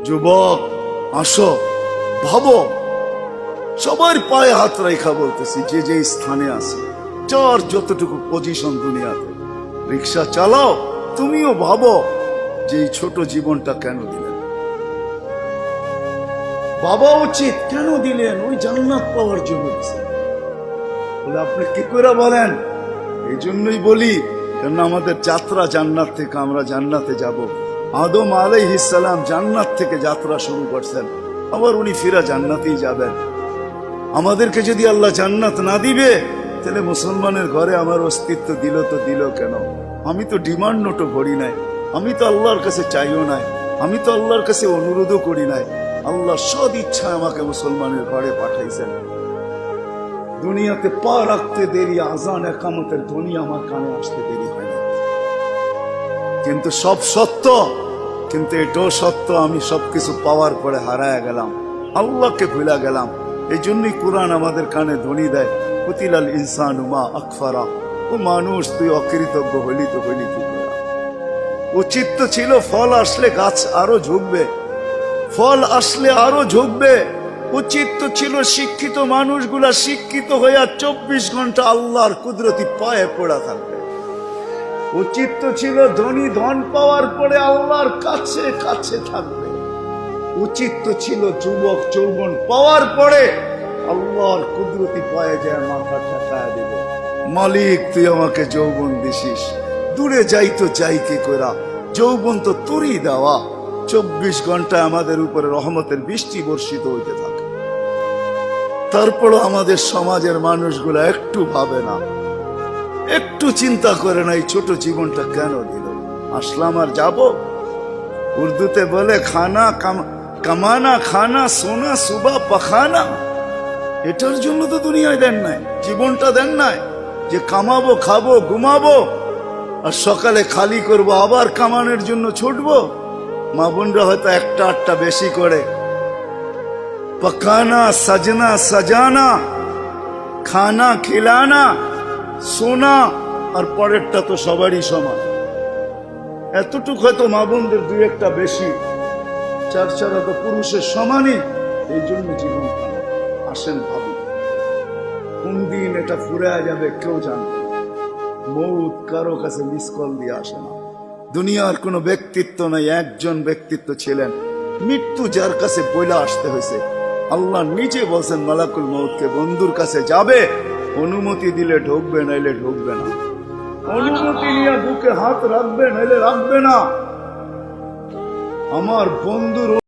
যুবক আসো, ভাবো, সবার পায়ে হাত রেখা বলতেছি, যে যে স্থানে আছে, যার যতটুকু পজিশন দুনিয়াতে, রিক্সা চালাও, তুমিও ভাবো যে এই ছোট জীবনটা কেন দিলেন। বাবা উচিত কেন দিলেন? ওই জান্নাত পাওয়ার জন্য বলে। আপনি কি করে বলেন? এই জন্যই বলি, কেন আমাদের যাত্রা জান্নাত থেকে, আমরা জান্নাতে যাব। আদম আলাইহিস সালাম জান্নাত থেকে যাত্রা শুরু করছেন, আবার উনি ফিরা জান্নাতেই যাবেন। আমাদেরকে যদি আল্লাহ জান্নাত না দিবে, তাহলে মুসলমানের ঘরে আমার অস্তিত্ব দিল তো দিল কেন? আমি তো ডিমান্ড নোটও ভরি নাই, আমি তো আল্লাহর কাছে চাইও নাই, আমি তো আল্লাহর কাছে অনুরোধও করি নাই। আল্লাহ সদ ইচ্ছা আমাকে মুসলমানের ঘরে পাঠাইছেন। দুনিয়াতে পা রাখতে দেরি, আজান একামতের ধ্বনি আমার কানে আসতে দেরি হয় না। কিন্তু সব সত্য, কিন্তু এটাও সত্য, আমি সবকিছু পাওয়ার পরে হারায় গেলাম, আল্লাহকে ভুলা গেলাম। এই জন্যই কোরআন আমাদের কানে ধ্বনি দেয়, কুতিলাল ইনসানু মা আকফারা। ও মানুষ, তুই অকৃতজ্ঞ হইলি তো হইলি কি করে? উচিত তো ছিল ফল আসলে গাছ আরো ঝুঁকবে, ফল আসলে আরো ঝুঁকবে। উচিত তো ছিল শিক্ষিত মানুষগুলা শিক্ষিত হইয়া 24 ঘন্টা আল্লাহর কুদরতি পায়ে পড়া থাকবে। উচিত তো ছিল ধনী ধন পাওয়ার পরে আল্লাহর কাছে কাছে থাকবে। উচিত তো ছিল যুবক যৌবন পাওয়ার পরে আল্লাহর কুদরতি পায়ে যায় মাথা ঠেকায় দেবে, মালিক তুই আমাকে যৌবন দিছিস, দূরে যাই তো যাই কি করা, যৌবন তো তোরই দেওয়া। 24 ঘন্টা আমাদের উপরে রহমতের বৃষ্টি বর্ষিত হইতে থাকে। তারপরও আমাদের সমাজের মানুষগুলা একটু ভাবে না, একটু চিন্তা করে না, এই ছোট জীবনটা কেন দিল। আসলাম আর যাব। উর্দুতে বলে খানা কামানা খানা সোনা সুবা পাখানা। এটার জন্য তো দুনিয়ায় দেন নাই, জীবনটা দেন নাই যে কামাবো, খাবো, ঘুমাবো, আর সকালে খালি করব, আবার কামানোর জন্য ছুটবো। মা বোনরা হয়তো 1-8টা বেশি করে, পকানা সাজনা সাজানা, খানা খিলানা, সোনা, আর পরেরটা তো সবারই সমান। এতটুকু হয়তো মা বোনদের 2-1টা বেশি, 4 তো পুরুষের সমানই। এই জন্য জীবন আসেন ভাবি, কোন দিন এটা ফুরে যাবে কেউ জানে না। মৌত কারো কাছে মিস কল দিয়ে আসে না। দুনিয়ার কোনো ব্যক্তিত্ব নাই, একজন ব্যক্তিত্ব ছিলেন, মৃত্যু যার কাছে বইলা আসতে হয়েছে। আল্লাহ নিজে বলছেন মালাকুল মউতকে, বন্ধুর কাছে যাবে, অনুমতি দিলে ঢুকবে, নাইলে ঢুকবে না। অনুমতি নিয়ে বুকে হাত রাখবে, নাইলে রাখবে না। আমার বন্ধুর